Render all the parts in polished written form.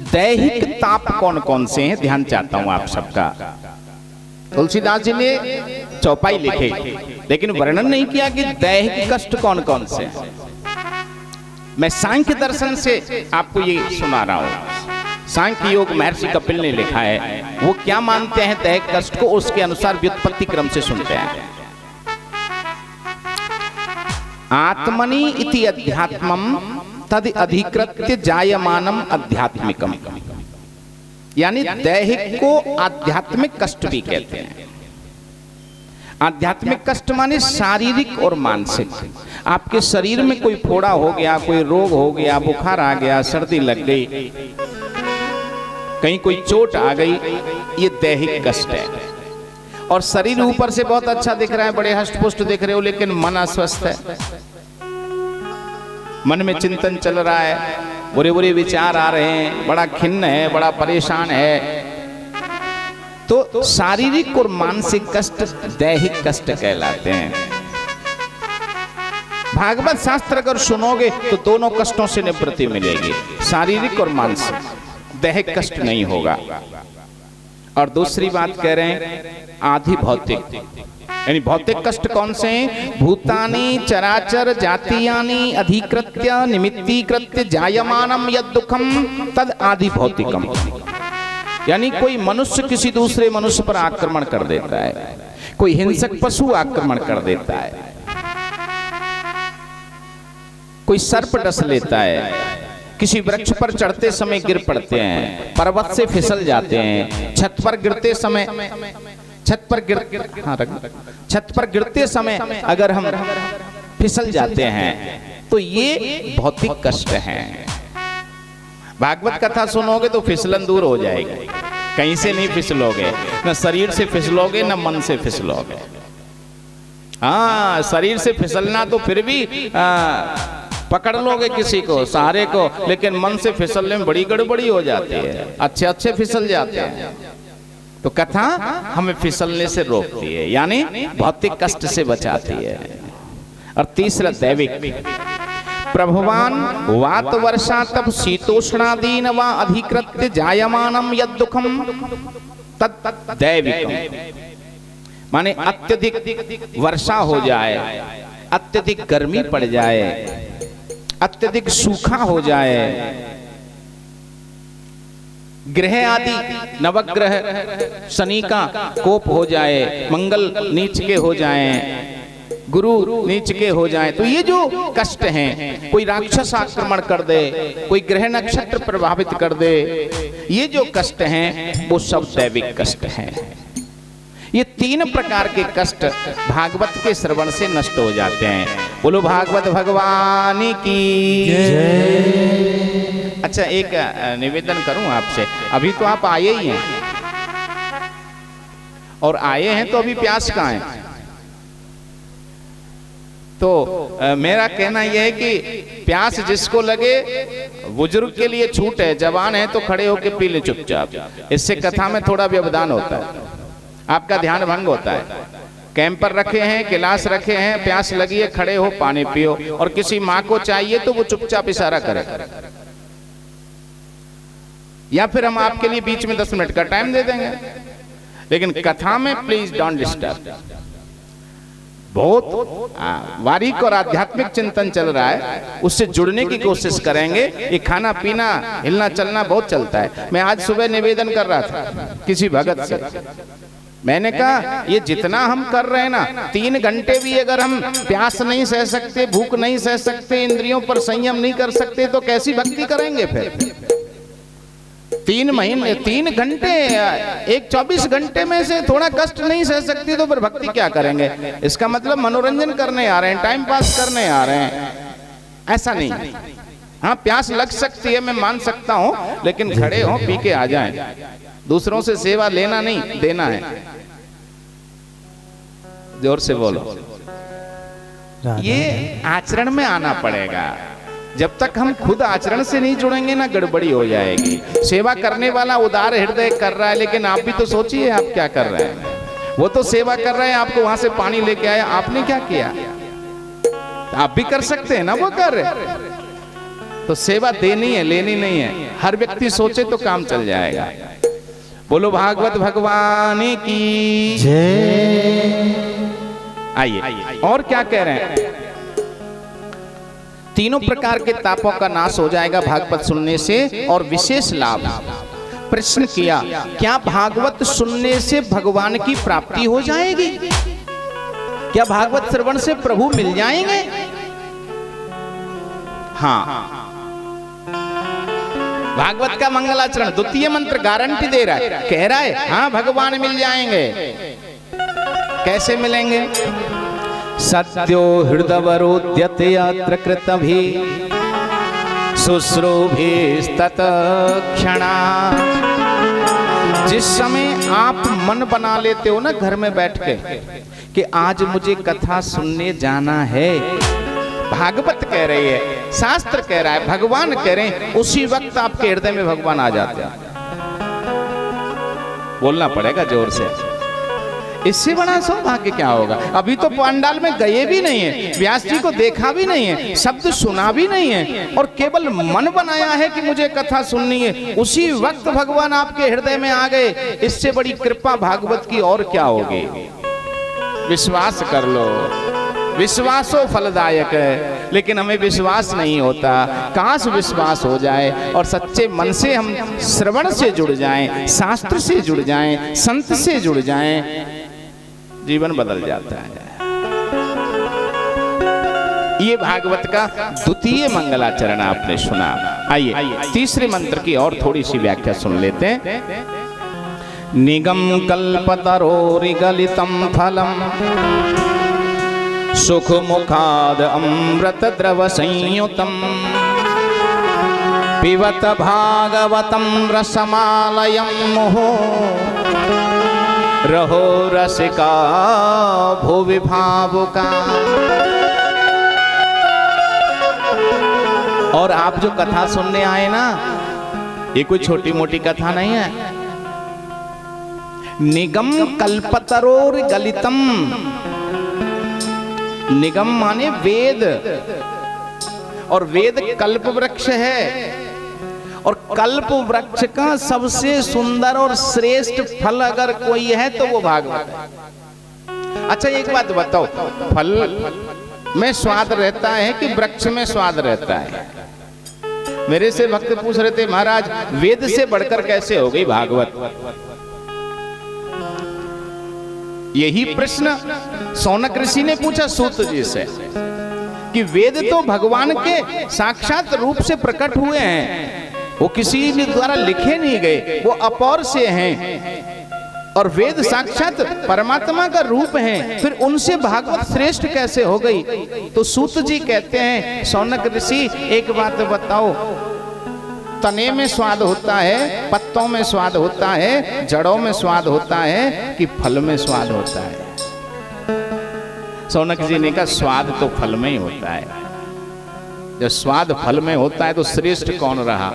दैहिक ताप कौन कौन से हैं, ध्यान चाहता हूं आप सबका। तुलसीदास जी ने चौपाई लिखे, लेकिन वर्णन नहीं किया कि दैहिक कष्ट कौन कौन से हैं। मैं सांख्य दर्शन से आपको ये सुना रहा हूं। सांख्य योग महर्षि कपिल ने लिखा है, वो क्या मानते हैं दैहिक कष्ट को, उसके अनुसार व्युत्पत्ति क्रम से सुनते हैं। आत्मनि इति अध्यात्मम तद अधिकृत्य जायमानम अध्यात्मिकम, यानी दैहिक को आध्यात्मिक कष्ट भी कहते हैं। आध्यात्मिक कष्ट माने शारीरिक और मानसिक। आपके शरीर में कोई फोड़ा हो गया, कोई रोग हो गया, बुखार आ गया, सर्दी लग गई, कहीं कोई चोट आ गई, ये दैहिक कष्ट है। और शरीर ऊपर से बहुत अच्छा दिख रहा है, बड़े हष्ट पुष्ट दिख रहे हो, लेकिन मन अस्वस्थ है, मन में चिंतन चल रहा है, बुरे बुरे विचार आ रहे हैं, बड़ा खिन्न है, बड़ा परेशान है, तो शारीरिक और मानसिक कष्ट दैहिक कष्ट कहलाते हैं। भागवत शास्त्र अगर सुनोगे तो दोनों कष्टों से निवृत्ति मिलेगी, शारीरिक और मानसिक, दैहिक कष्ट नहीं होगा। और दूसरी बात कह रहे हैं आधि भौतिक, यानी भौतिक कष्ट कौन से हैं? भूतानि चराचर जातीयानि अधिकृत्य निमित्तीकृत्य जायमानम यद दुखम तद आधि भौतिकम, यानी कोई मनुष्य किसी दूसरे मनुष्य पर आक्रमण कर देता है, कोई हिंसक पशु आक्रमण कर देता है, कोई सर्प डस लेता है, किसी वृक्ष पर चढ़ते समय गिर पड़ते हैं, पर्वत से फिसल जाते हैं, छत पर गिरते समय अगर हम फिसल जाते हैं तो ये भौतिक कष्ट हैं। भागवत कथा सुनोगे तो फिसलन दूर हो जाएगी, कहीं से नहीं फिसलोगे, न शरीर से फिसलोगे न मन से फिसलोगे। हाँ, शरीर से फिसलना तो फिर भी पकड़ लोगे किसी को, सहारे को, लेकिन मन से फिसलने में बड़ी गड़बड़ी हो जाती है, अच्छे अच्छे फिसल जाते हैं। तो कथा हमें फिसलने से रोकती है, यानी भौतिक कष्ट से बचाती है। और तीसरा दैविक, प्रभुवान वात वर्षा तब शीतोष्णादीन व अधिकृत्य जायमानम यद दुखम तत् दैविकम, माने अत्यधिक वर्षा हो जाए, अत्यधिक गर्मी पड़ जाए, अत्यधिक सूखा हो जाए, ग्रह आदि नवग्रह शनि का कोप हो जाए, मंगल नीच के हो जाएं, गुरु नीच के हो जाएं, तो ये जो कष्ट हैं, कोई राक्षस आक्रमण कर दे, कोई ग्रह नक्षत्र प्रभावित कर दे, ये जो कष्ट हैं वो सब दैविक कष्ट हैं। ये तीन प्रकार के कष्ट भागवत के श्रवण से नष्ट हो जाते हैं। बोलो भागवत भगवान की जय। अच्छा, एक निवेदन करूं आपसे, अभी तो आप आए ही हैं, और आए हैं तो अभी प्यास कहाँ है? तो मेरा कहना यह है कि प्यास जिसको लगे, बुजुर्ग के लिए छूट है, जवान है तो खड़े होकर पी ले चुपचाप, इससे कथा में थोड़ा व्यवधान होता है, आपका ध्यान भंग होता है। कैंपर रखे हैं, गिलास रखे हैं, प्यास लगी है, खड़े हो पानी पियो, और किसी माँ को चाहिए तो वो चुपचाप इशारा करे, या फिर हम आपके लिए बीच में 10 मिनट का टाइम दे देंगे, लेकिन कथा में प्लीज डोंट डिस्टर्ब। बहुत बारीक और आध्यात्मिक चिंतन चल रहा है, उससे जुड़ने की कोशिश करेंगे। ये खाना पीना हिलना चलना बहुत चलता है। मैं आज सुबह निवेदन कर रहा था किसी भगत से, मैंने कहा ये जितना हम कर रहे हैं ना, 3 घंटे भी अगर हम प्यास नहीं सह सकते, भूख नहीं सह सकते, इंद्रियों पर संयम नहीं कर सकते, तो कैसी भक्ति करेंगे फिर? 3 महीने 3 घंटे, एक 24 घंटे में से थोड़ा कष्ट नहीं सह सकती तो फिर भक्ति क्या करेंगे? इसका मतलब मनोरंजन करने आ रहे हैं, टाइम पास करने आ रहे हैं, ऐसा नहीं। हाँ, प्यास लग सकती है, मैं मान सकता हूँ, लेकिन खड़े हो, पी के आ जाएं। दूसरों से सेवा लेना नहीं, देना है। जोर से बोलो। ये आचरण में आना पड़ेगा। जब तक हम खुद आचरण से नहीं जुड़ेंगे ना, गड़बड़ी हो जाएगी। सेवा करने वाला उदार हृदय कर रहा है, लेकिन आप भी तो सोचिए आप क्या कर रहे हैं। वो तो सेवा कर रहे हैं, आपको वहां से पानी लेके आया, आपने क्या किया? आप भी कर सकते हैं ना, वो कर रहे। तो सेवा देनी है, लेनी नहीं है। हर व्यक्ति सोचे तो काम चल जाएगा। बोलो भागवत भगवान की जय। आइए और क्या कह रहे हैं, तीनों प्रकार के तापों का नाश हो जाएगा भागवत सुनने से, और विशेष लाभ। प्रश्न किया, क्या भागवत सुनने से भगवान की प्राप्ति हो जाएगी? क्या भागवत श्रवण से प्रभु मिल जाएंगे? हाँ, भागवत का मंगलाचरण द्वितीय मंत्र गारंटी दे रहा है, कह रहा है हाँ भगवान मिल जाएंगे। कैसे मिलेंगे? सत्यो हृदयवरोद्यते यत्र कृतभि शुश्रूभिस्तत क्षणा। जिस समय आप मन बना लेते हो ना घर में बैठ के कि आज मुझे कथा सुनने जाना है, भागवत कह रही है, शास्त्र कह रहा है, भगवान कह रहे हैं, उसी वक्त आपके हृदय में भगवान आ जाते हैं। बोलना पड़ेगा जोर से, इससे बड़ा सौभाग्य क्या होगा? अभी तो पंडाल में गए भी नहीं है, व्यास जी को देखा भी नहीं है, शब्द सुना भी नहीं है, और केवल मन बनाया है कि मुझे कथा सुननी है, उसी वक्त भगवान आपके हृदय में आ गए। इससे बड़ी कृपा भागवत की और क्या होगी? विश्वास कर लो, विश्वासो फलदायक है, लेकिन हमें विश्वास नहीं होता। काश विश्वास हो जाए और सच्चे मन से हम श्रवण से जुड़ जाएं, शास्त्र से जुड़ जाएं, संत से जुड़ जाएं, जीवन बदल जाता है। ये भागवत का द्वितीय मंगलाचरण आपने सुना। आइए तीसरे मंत्र की और थोड़ी सी व्याख्या सुन लेते हैं। निगम कल्पतरोरिगलितम फलम सुख मुखाद अमृत द्रव संयुतम पिबत भागवतम रसमालयम मुहो रहो रसिका भुवि भावुका। और आप जो कथा सुनने आए ना, ये कोई छोटी मोटी कथा नहीं है। निगम कल्पतरोर गलितम, निगम माने वेद, और वेद कल्प वृक्ष है, और कल्प वृक्ष का सबसे सुंदर और श्रेष्ठ फल अगर कोई है तो वो भागवत है। अच्छा एक बात बताओ, फल में स्वाद रहता है कि वृक्ष में स्वाद रहता है? मेरे से भक्त पूछ रहे थे, महाराज वेद से बढ़कर कैसे हो गई भागवत? यही प्रश्न सौनक ऋषि ने पूछा सूत जी से कि वेद तो भगवान के साक्षात रूप से प्रकट हुए हैं, वो किसी ने द्वारा लिखे नहीं गए, वो अपौर से हैं, और वेद साक्षात परमात्मा का रूप है, फिर उनसे भागवत श्रेष्ठ कैसे हो गई? तो सूत जी कहते हैं, सौनक ऋषि एक बात बताओ, तने में स्वाद होता है, पत्तों में स्वाद होता है, जड़ों में स्वाद होता है, कि फल में स्वाद होता है? सौनक जी ने कहा स्वाद तो फल में ही होता है। जब स्वाद फल में होता है तो श्रेष्ठ कौन रहा?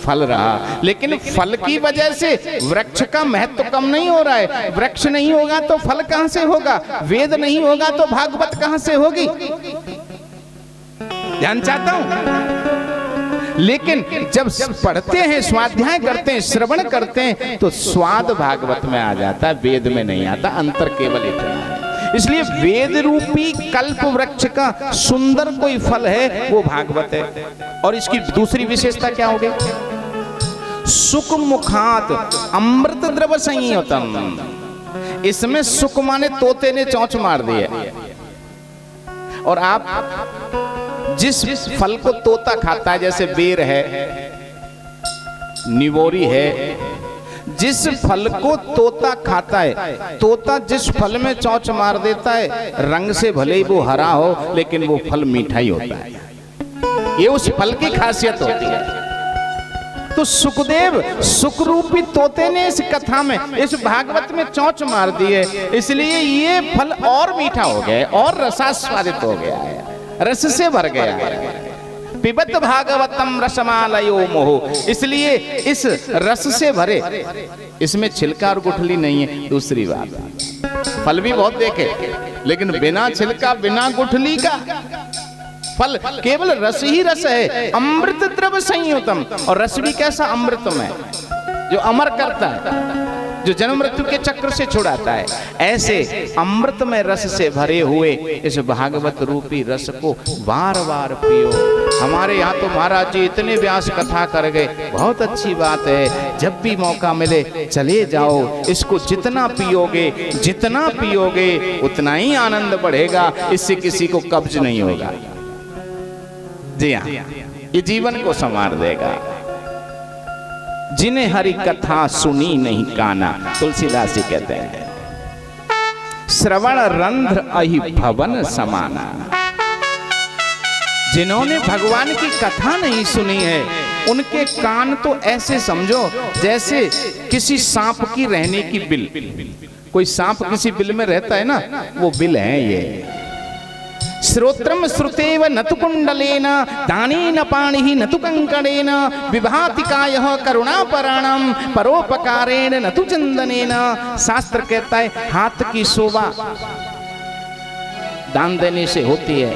फल रहा। लेकिन फल की वजह से वृक्ष का महत्व कम नहीं हो रहा है। वृक्ष नहीं होगा तो फल कहां से होगा? वेद नहीं होगा तो भागवत कहां से होगी? ध्यान चाहता हूं। लेकिन जब पढ़ते हैं, स्वाध्याय करते हैं, श्रवण करते हैं, तो स्वाद भागवत में आ जाता है, वेद में नहीं आता। अंतर केवल इतना है। इसलिए वेद रूपी कल्प वृक्ष का सुंदर कोई फल है, वो भागवत है। और इसकी दूसरी विशेषता क्या होगी? सुख मुखात अमृत द्रव संयुतम। इसमें सुख माने तोते ने चोंच मार दी है। और आप जिस फल को तोता खाता है, जैसे बेर है, निवोरी है, जिस फल को तोता खाता है, तोता जिस फल में चोंच मार देता है, रंग से भले ही वो हरा हो, लेकिन वो फल मीठा ही होता है। ये उस फल की खासियत होती है। तो सुखदेव सुखरूपी तोते ने इस कथा में, इस भागवत में चोंच मार दी है, इसलिए ये फल और मीठा हो गया, और रसास्वादित हो गया है, रस से भर गया है। पिबत भागवतम रसमालयो मोह, इसलिए इस रस से भरे, इसमें छिलका और गुठली नहीं है। दूसरी बात, फल भी बहुत देखे, लेकिन बिना छिलका बिना गुठली का फल केवल रस ही रस है, अमृत द्रव संयुतम। और रस भी कैसा? अमृतमय, जो अमर करता है, जो जन्म मृत्यु के चक्र से छुड़ाता है। ऐसे अमृतमय रस से भरे हुए इस भागवत रूपी रस को बार बार पियो। हमारे यहाँ तो महाराज जी इतने व्यास कथा कर गए, बहुत अच्छी बात है। जब भी मौका मिले चले जाओ, इसको जितना पियोगे उतना ही आनंद बढ़ेगा, इससे किसी को कब्ज नहीं होगा। जी हाँ, ये जीवन को संवार देगा। जिन्हें हरि कथा सुनी नहीं काना, तुलसीदास जी कहते हैं, श्रवण रंध्र अहि भवन समाना। जिन्होंने भगवान की कथा नहीं सुनी है, उनके कान तो ऐसे समझो जैसे किसी सांप की रहने की बिल। कोई सांप किसी बिल में रहता है ना, वो बिल है ये। श्रोत्रम श्रुतेव नतु कुंडलेन दानेन पाणिहि नतु कंकणेन विभाति कायः करुणापराणम परोपकारेण नतु चंदनेन। शास्त्र कहता है हाथ की शोभा दान देने से होती है,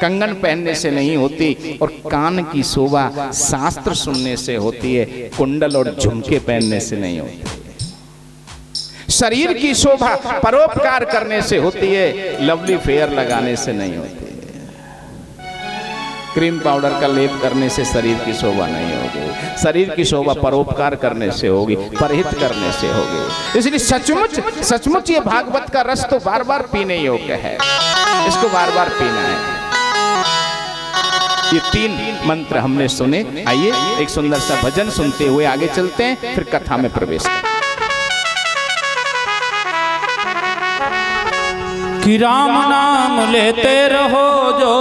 कंगन पहनने से नहीं होती। और कान की शोभा शास्त्र सुनने से होती है, कुंडल और झुमके पहनने से नहीं होती। शरीर की शोभा परोपकार करने से होती है, लवली फेयर लगाने से नहीं होती है। क्रीम पाउडर का लेप करने से शरीर की शोभा नहीं होगी। शरीर की शोभा परोपकार करने से होगी, परहित करने से होगी। इसलिए सचमुच ये भागवत का रस तो बार बार पीने योग्य है, इसको बार बार पीना है। ये 3 मंत्र हमने सुने। आइए एक सुंदर सा भजन सुनते हुए आगे चलते हैं, फिर कथा में प्रवेश करते हैं। कि राम नाम लेते रहो जो